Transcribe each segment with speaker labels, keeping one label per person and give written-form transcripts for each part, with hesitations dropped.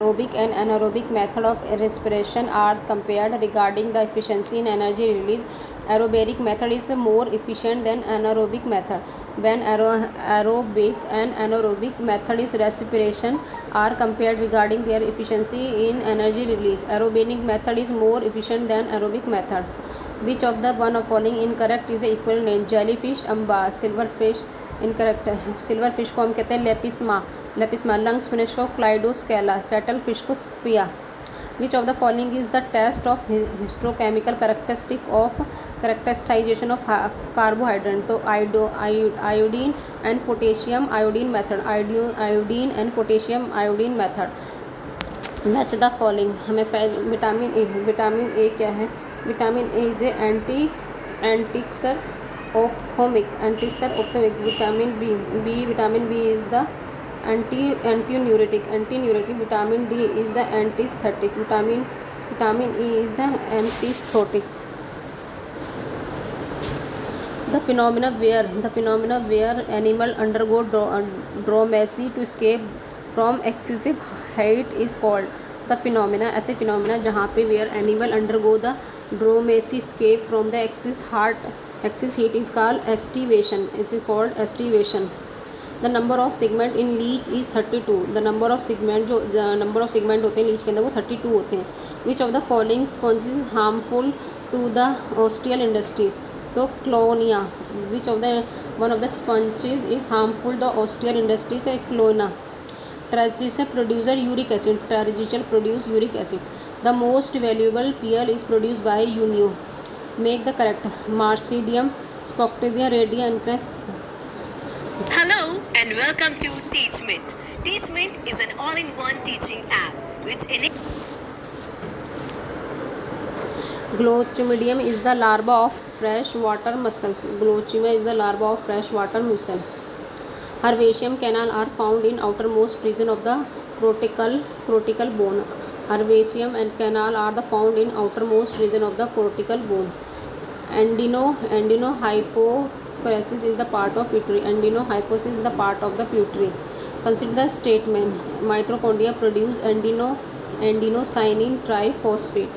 Speaker 1: Aerobic and anaerobic method of respiration are compared regarding the efficiency in energy release. Aerobic method is more efficient than anaerobic method. When aerobic and anaerobic method is respiration are compared regarding their efficiency in energy release. Aerobic method is more efficient than aerobic method. Which of the one of following incorrect is equivalent? Jellyfish, अम्बा, silverfish incorrect है. Silverfish को हम कहते हैं Lepisma. Lungfish को क्लाइडोस्केला. Cuttlefish को Sepia. Which of the following is the test of histochemical characteristic of characterization of carbohydrate? तो iodine and potassium iodine method. Iodine and potassium iodine method. Match the following. हमें vitamin A क्या है? Vitamin A is antixer ophthalmic. Vitamin B is the antinuretic. Vitamin D is the antisthetic. Vitamin E is the antisthetic. The phenomena where animal undergo dormancy to escape from excessive heat is called. The phenomena, ऐसे phenomena जहाँ पे where animal undergo the dormancy escape from the excess heat is called estivation. The number of segment in leech is 32. The number of segment होते हैं leech के अंदर वो 32 होते हैं. Which of the following sponges is harmful to the ostial industries? तो क्लोनिया. Which of the one of the sponges is harmful to the ostial industries? तो क्लोना. Tragicel produce uric acid. The most valuable pearl is produced by Unio. Make the correct. Marsidium, Spoctasia radia and
Speaker 2: Hello and welcome to Teachment. Teachment is an all-in-one teaching app which
Speaker 1: Glochidium is the larva of freshwater mussels. Herbaceous canal are found in outermost region of the cortical bone. Herbaceous and canal are found in outermost region of the cortical bone. Endinohypophysis is the part of pituitary. Endinohypophysis is the part of the pituitary. Consider the statement. Mitochondria produce adenosine triphosphate.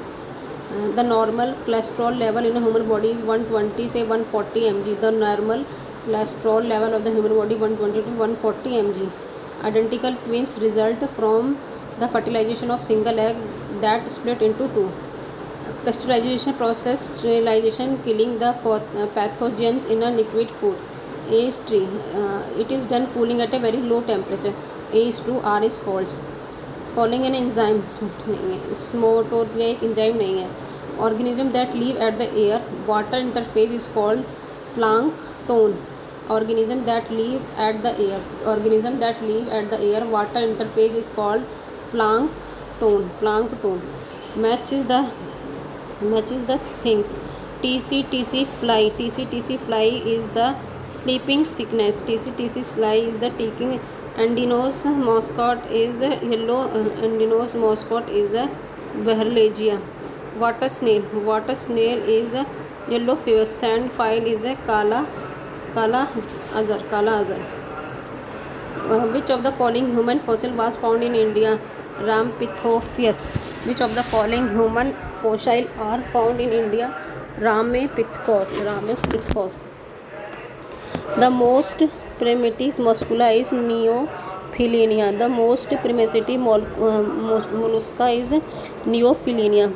Speaker 1: The normal cholesterol level in a human body is 120 say 140 mg. The normal cholesterol level of the human body 120 to 140 mg. Identical twins result from the fertilization of single egg that split into two. Pasteurization process, sterilization, killing the pathogens in a liquid food. A is 3. It is done cooling at a very low temperature. A is 2. R is false. Following an enzyme नहीं है. स्मोटोरिया एक enzyme नहीं है. Organism that live at the air water interface is called plankton. Organism that live at the air water interface is called plankton. Matches the things. TC fly is the sleeping sickness. TC fly is the taking. Andinos mascot is yellow. Andinos mascot is the Behrlegia. Water snail is yellow fever. Sand file is a kala azar. Which of the following human fossil was found in India? Rampithocius. Which of the following human fossil are found in India? Ramapithecus. The most primitive muscula is Neophilinia. The most primitive mollusca is Neophilinia.